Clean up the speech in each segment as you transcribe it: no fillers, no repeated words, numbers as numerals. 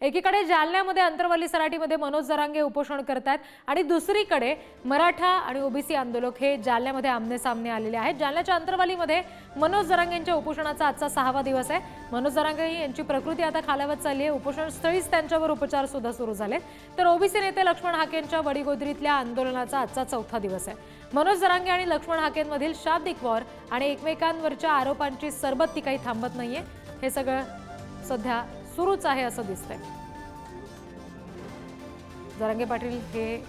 एकीकडे जालन्यामध्ये अंतरवली सराटीमध्ये मनोज जरांगे उपोषण करतात आणि दुसरीकडे मराठा आणि ओबीसी आंदोलक हे जालन्यामध्ये आमने सामने आलेले आहेत। जालन्याच्या अंतरवलीमध्ये मनोज जरांगेंच्या उपोषणाचा आजचा 6वा दिवस आहे। मनोज जरांगे यांची प्रकृती आता खालावत चालली आहे। उपोषण स्थळीच त्यांच्यावर उपचार सुद्धा सुरू झाले। तर ओबीसी नेते लक्ष्मण हाकेंच्या वडीगोद्रीतल्या आंदोलनाचा आजचा 4था दिवस आहे। मनोज जरांगे आणि लक्ष्मण हाकेंमधील शाब्दिक वार आणि एकमेकांवरच्या आरोपांची सरबत्ती काही थांबत नाहीये। हे सगळं सध्या सुरूच आहे असं दिसतंय। जरांगे पाटील हे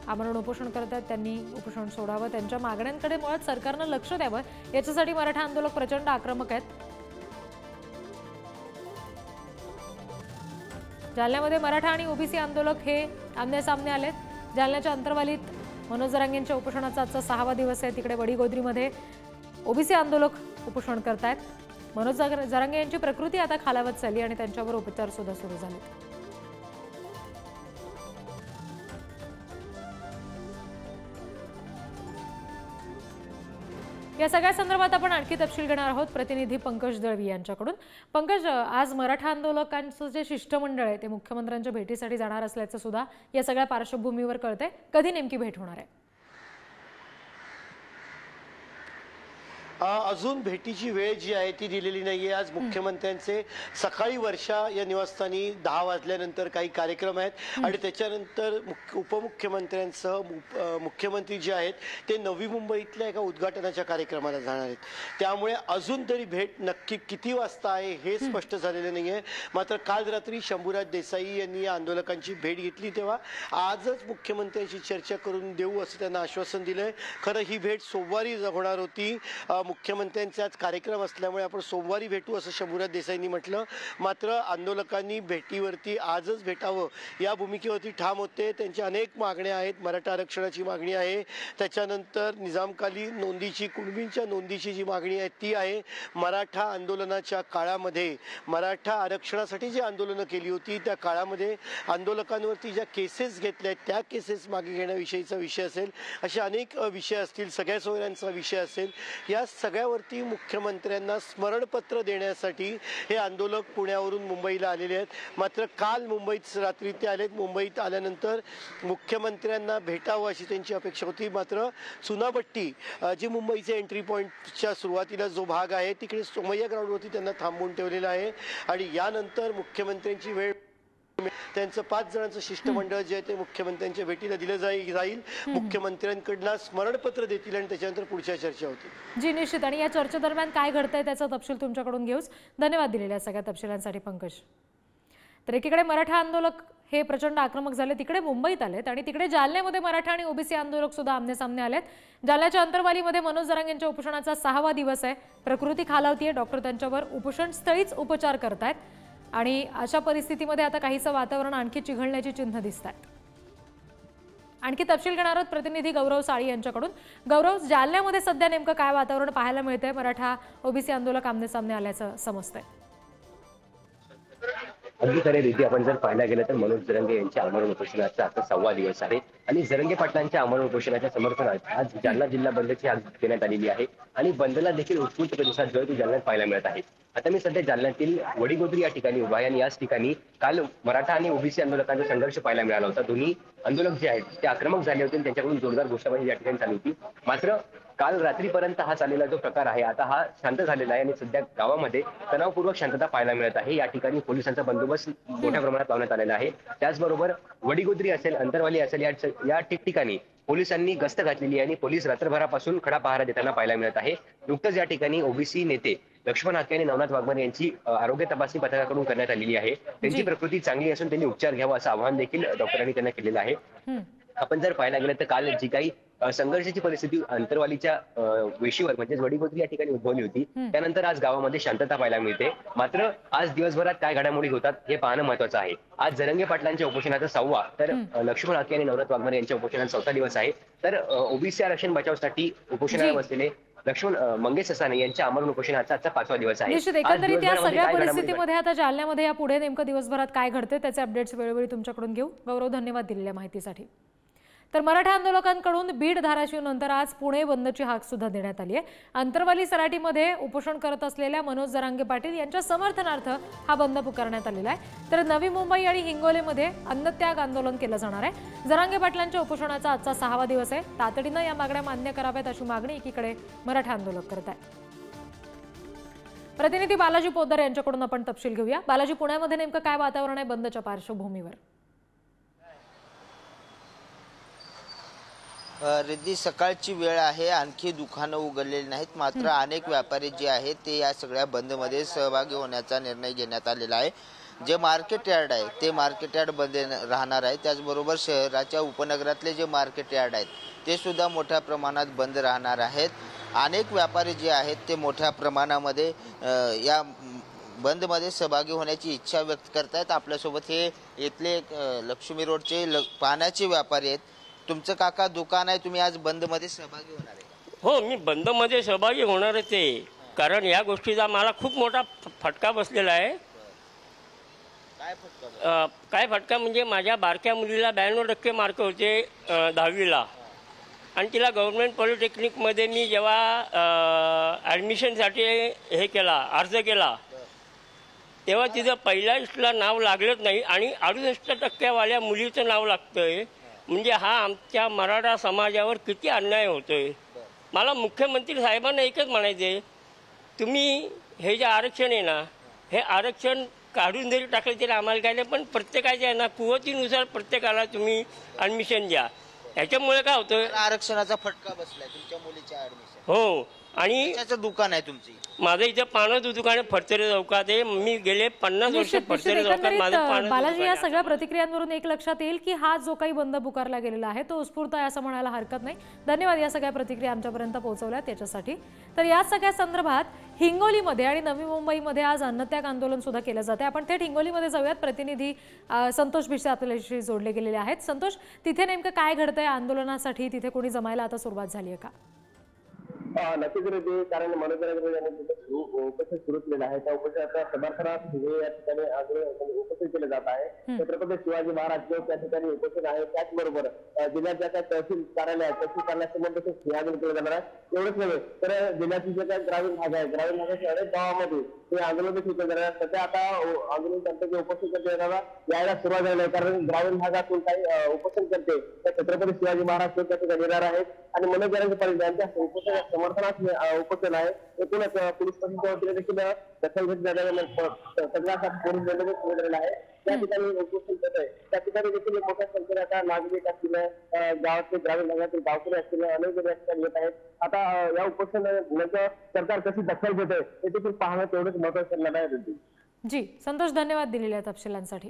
आमरण उपोषण करतात, त्यांनी उपोषण सोडावं, त्यांच्या मागण्यांकडे मुळात सरकारनं लक्ष द्यावं याच्यासाठी मराठा आंदोलक प्रचंड आक्रमक आहेत। जालन्यामध्ये मराठा आणि ओबीसी आंदोलक हे आमने सामने आलेत। जालन्याच्या अंतरवालीत मनोज जरांगेंच्या उपोषणाचा आजचा 6वा दिवस आहे। तिकडे वडीगोद्रीमध्ये ओबीसी आंदोलक उपोषण करतायत। मनोज जरांगे यांची प्रकृती आता खालावत चालली आणि त्यांच्यावर उपचार सुद्धा सुरू झाले। या सगळ्या संदर्भात आपण आणखी तपशील घेणार आहोत प्रतिनिधी पंकज दळवी यांच्याकडून। पंकज, आज मराठा आंदोलकांचं जे शिष्टमंडळ आहे ते मुख्यमंत्र्यांच्या भेटीसाठी जाणार असल्याचं सुद्धा या सगळ्या पार्श्वभूमीवर कळतंय। कधी नेमकी भेट होणार आहे? अजून भेटीची वेळ जी आहे ती दिलेली नाहीये। आज मुख्यमंत्र्यांचे सकाळी वर्षा या निवासस्थानी 10 वाजल्यानंतर काही कार्यक्रम आहेत आणि त्याच्यानंतर उपमुख्यमंत्र्यांसह मुख्यमंत्री जे आहेत ते नवी मुंबईतल्या एका उद्घाटनाच्या कार्यक्रमाला जाणार आहेत। त्यामुळे अजून तरी भेट नक्की किती वाजता आहे हे स्पष्ट झालेलं नाहीये। मात्र काल रात्री शंभूराज देसाई यांनी या आंदोलकांची भेट घेतली तेव्हा आजच मुख्यमंत्र्यांशी चर्चा करून देऊ असं त्यांना आश्वासन दिलंय। खरं ही भेट सोमवारी होणार होती। मुख्यमंत्र्यांचा आज कार्यक्रम असल्यामुळे आपण सोमवारी भेटू असं शंभूराज देसाईंनी म्हटलं। मात्र आंदोलकांनी भेटीवरती आजच भेटावं या भूमिकेवरती ठाम होते। त्यांच्या अनेक मागण्या आहेत। मराठा आरक्षणाची मागणी आहे, त्याच्यानंतर निजामकालीन नोंदीची, कुणबींच्या नोंदीची जी मागणी आहे ती आहे। मराठा आंदोलनाच्या काळामध्ये मराठा आरक्षणासाठी जी आंदोलनं केली होती त्या काळामध्ये आंदोलकांवरती ज्या केसेस घेतल्या त्या केसेस मागे घेण्याविषयीचा विषय असेल, असे अनेक विषय असतील, सगळ्या सोयऱ्यांचा विषय असेल। या सगळ्यावरती मुख्यमंत्र्यांना स्मरणपत्र देण्यासाठी हे आंदोलक पुण्यावरून मुंबईला आलेले आहेत। मात्र काल मुंबईत रात्री ते आलेत। मुंबईत आल्यानंतर मुख्यमंत्र्यांना भेटावं अशी त्यांची अपेक्षा होती। मात्र चुनाभट्टी जी मुंबईचे एंट्री पॉईंटच्या सुरुवातीला जो भाग आहे तिकडे सोमय्या ग्राउंडवरती त्यांना थांबवून ठेवलेलं आहे आणि यानंतर मुख्यमंत्र्यांची वेळ त्यांचं 5 जणांचं शिष्टमंडळ जे आहे ते मुख्यमंत्र्यांच्या भेटीला दिलं जाईल। मुख्यमंत्र्यांकडनं स्मरणपत्र देतील आणि त्याच्यानंतर पुढच्या चर्चा होतील। जी निश्चित। आणि या चर्चेदरम्यान काय घडतंय त्याचा तपशील तुमच्याकडून घेऊच। धन्यवाद दिलेल्या सगळ्या तपशिलांसाठी पंकज। तर एकीकडे मराठा आंदोलक हे प्रचंड आक्रमक झाले, तिकडे मुंबईत आलेत आणि तिकडे जालन्यामध्ये मराठा आणि ओबीसी आंदोलक सुद्धा आमने सामने आलेत। जालन्याच्या अंतरवालीमध्ये मनोज जरांगेंच्या उपोषणाचा 6वा दिवस आहे। प्रकृती खालावतीये, डॉक्टर त्यांच्यावर उपोषण स्थळीच उपचार करतायत आणि अशा परिस्थितीमध्ये आता काहीसं वातावरण आणखी चिघळण्याची चिन्ह दिसतात। आणखी तपशील घेणार आहोत प्रतिनिधी गौरव साळी यांच्याकडून। गौरव, जालन्यामध्ये सध्या नेमकं काय वातावरण पाहायला मिळतंय? मराठा ओबीसी आंदोलक आमने सामने आल्याचं समजतंय। अगदी खरे रीती आपण जर पाहायला गेलं तर मनोज जरांगे यांच्या आमरण उपोषणाचा आता 6वा दिवस आहे आणि जरांगे पाटलांच्या आमरण उपोषणाच्या समर्थनात आज जालना जिल्हा बंदची हाक देण्यात आलेली आहे आणि बंदला देखील उत्स्फूर्त प्रतिसाद जो आहे जालन्यात पाहायला मिळत आहे। आता मी सध्या जालन्यातील वडीगोद्री या ठिकाणी उभा आहे आणि याच ठिकाणी काल मराठा आणि ओबीसी आंदोलकांचा संघर्ष पाहायला मिळाला होता। दोन्ही आंदोलक जे आहेत ते आक्रमक झाले होते आणि त्यांच्याकडून जोरदार घोषणाबाजी या ठिकाणी चालू होती। मात्र काल रात्रीपर्यंत हा चाललेला जो प्रकार आहे आता हा शांत झालेला आहे आणि सध्या गावामध्ये तणावपूर्वक शांतता पाहायला मिळत आहे। या ठिकाणी पोलिसांचा बंदोबस्त मोठ्या प्रमाणात लावण्यात आलेला आहे। त्याचबरोबर वडीगोद्री असेल, अंतरवाली असेल या ठिकठिकाणी पोलिसांनी गस्त घातलेली आहे आणि पोलीस रात्रभरापासून खडा पहारा देताना पाहायला मिळत आहे। नुकतंच या ठिकाणी ओबीसी नेते लक्ष्मण हाके आणि नवनाथ वाघमारे यांची आरोग्य तपासणी पथकाकडून करण्यात आलेली आहे। त्यांची प्रकृती चांगली असून त्यांनी उपचार घ्यावा असं आवाहन देखील डॉक्टरांनी त्यांना केलेलं आहे। आपण जर पाहायला गेलं तर काल जी काही संघर्षाची परिस्थिती अंतरवालीच्या वेशीवर म्हणजेच वडीगोद्री या ठिकाणी उद्भवली होती त्यानंतर आज गावामध्ये शांतता पाहायला मिळते। मात्र आज दिवसभरात काय घडामोडी होतात हे पाहणं महत्त्वाचं आहे। आज जरांगे पाटलांच्या उपोषणाचा 6वा तर लक्ष्मण हाके आणि नवनाथ वाघमारे यांच्या उपोषणाचा 4था दिवस आहे। तर ओबीसी आरक्षण बचावासाठी उपोषणाला बसलेले लक्ष्मण मंगेश ससाने यांच्या आमरण उपोषणाचा आजचा 5वा दिवस आहे। निश्चित। एकंदरीत या सगळ्या परिस्थितीमध्ये आता जालन्यामध्ये या पुढे नेमकं दिवसभरात काय घडते त्याचे अपडेट्स वेळोवेळी तुमच्याकडून घेऊ। गौरव, धन्यवाद दिलेल्या माहितीसाठी। तर मराठा आंदोलकांकडून बीड धाराशिव नंतर आज पुणे बंदची हाक सुद्धा देण्यात आली आहे। अंतरवाली सराटीमध्ये उपोषण करत असलेल्या मनोज जरांगे पाटील यांच्या समर्थनार्थ हा बंद पुकारण्यात आलेला आहे। तर नवी मुंबई आणि हिंगोलीमध्ये अन्नत्याग आंदोलन केलं जाणार आहे। जरांगे पाटलांच्या उपोषणाचा आजचा 6वा दिवस आहे। तातडीनं या मागण्या मान्य कराव्यात अशी मागणी एकीकडे मराठा आंदोलक करत आहेत। प्रतिनिधी बालाजी पोद्दार यांच्याकडून आपण तपशील घेऊया। बालाजी, पुण्यामध्ये नेमकं काय वातावरण आहे बंदच्या पार्श्वभूमीवर? रिद्धी, सकाळची वेळ आहे, आणखी दुकानं उघडलेली नाहीत, मात्र अनेक व्यापारी जे आहेत ते या सगळ्या बंदमध्ये सहभागी होण्याचा निर्णय घेण्यात आलेला आहे। जे मार्केट यार्ड आहे ते मार्केट यार्ड बंद राहणार आहे। त्याचबरोबर शहराच्या उपनगरातले जे मार्केट यार्ड आहेत ते सुद्धा मोठ्या प्रमाणात बंद राहणार आहेत। अनेक व्यापारी जे आहेत ते मोठ्या प्रमाणामध्ये या बंदमध्ये सहभागी होण्याची इच्छा व्यक्त करतायत। आपल्यासोबत हे इथले लक्ष्मी रोडचे पाण्याचे व्यापारी आहेत। तुमचं काका दुकान आहे, तुम्ही आज बंदमध्ये सहभागी होणार आहे? हो, मी बंदमध्ये सहभागी होणारच आहे, कारण या गोष्टीचा मला खूप मोठा फटका बसलेला आहे। काय फटका म्हणजे माझ्या बारक्या मुलीला 92% मार्क होते 10वीला, आणि तिला गव्हर्नमेंट पॉलिटेक्निकमध्ये मी जेव्हा ॲडमिशनसाठी हे केला, अर्ज केला, तेव्हा तिचं पहिल्या लिस्टला नाव लागलंच नाही आणि 68% मुलीचं नाव लागतंय। म्हणजे हा आमच्या मराठा समाजावर किती अन्याय होतोय। मला मुख्यमंत्री साहेबांना एकच म्हणायचे, तुम्ही हे जे आरक्षण आहे ना, हे आरक्षण काढून जरी टाकलं तरी आम्हाला काय नाही, पण प्रत्येकाच्या आहे ना कुवतीनुसार प्रत्येकाला तुम्ही ॲडमिशन द्या। याच्यामुळे काय होतं, आरक्षणाचा फटका बसलाय तुमच्या मुलीच्या ॲडमिशन। हो, आणि त्याचं दुकान आहे तुमची? माझं इथे पानाचं दुकान आहे फडतरे चौकात आहे। मी गेले 50 वर्ष फडतरे चौकात माझं पानाचं बालाजी, या दुकान आहे। सगळ्या प्रतिक्रियांवरून एक लक्षात येईल की हा जो काही बंद पुकारला गेलेला आहे तो उत्स्फूर्त आहे असं म्हणायला हरकत नाही। धन्यवाद या सगळ्या प्रतिक्रिया आमच्यापर्यंत पोहोचवल्या त्याच्यासाठी। तर या सगळ्या संदर्भात हिंगोलीमध्ये आणि नवी मुंबईमध्ये आज अन्नत्याग आंदोलन सुद्धा केलं जाते। आपण थेट हिंगोलीमध्ये जाऊयात। प्रतिनिधी संतोष भिसे आपल्याशी जोडले गेलेले आहेत। संतोष, तिथे नेमकं काय घडतंय आंदोलनासाठी? तिथे कोणी जमायला आता सुरुवात झाली आहे का? नक्कीच रे, कारण मनोज जरांगे यांनी उपोषण सुरू केलेलं आहे। त्या उपोषणाच्या समर्थनात हे या ठिकाणी आज उपोषण केलं जात आहे। छत्रपती शिवाजी महाराज चौक त्या ठिकाणी उपोषण आहे। त्याचबरोबर जिल्ह्याच्या काय तहसील कार्यालयासमोर देखील सिंहासन केलं जाणार आहे। एवढंच नव्हे तर जिल्ह्यातील जे काही ग्रामीण भाग आहे, ग्रामीण भागाच्या अनेक गावामध्ये हे आंदोलन देखील केलं जाणार आहे। सध्या आता आंदोलन करते उपोषण करते यायला सुरुवात झाली आहे, कारण ग्रामीण भागातून काही उपोषण करते त्या छत्रपती शिवाजी महाराज चौक त्या ठिकाणी येणार आहेत आणि मनोज जरांगे पाटील यांच्या उपोषण समर्थनात उपोषण आहे। एकूणच पोलीस प्रशासनाने देखील दखल घेतली सगळ्या पोलीस बंदोबस्त केलेला आहे। त्या ठिकाणी उपोषण करत आहे, त्या ठिकाणी देखील मोठ्या संख्येने आता नागरिक असतील, गावातले ग्रामीण भागातील गावकरी असतील, अनेक जण या ठिकाणी येत आहेत। आता या उपोषण सरकार कशी दखल घेत आहे हे देखील पाहणं तेवढंच महत्त्वाचं ठरणार आहे। जी संतोष, धन्यवाद दिलेल्या तपशिलांसाठी।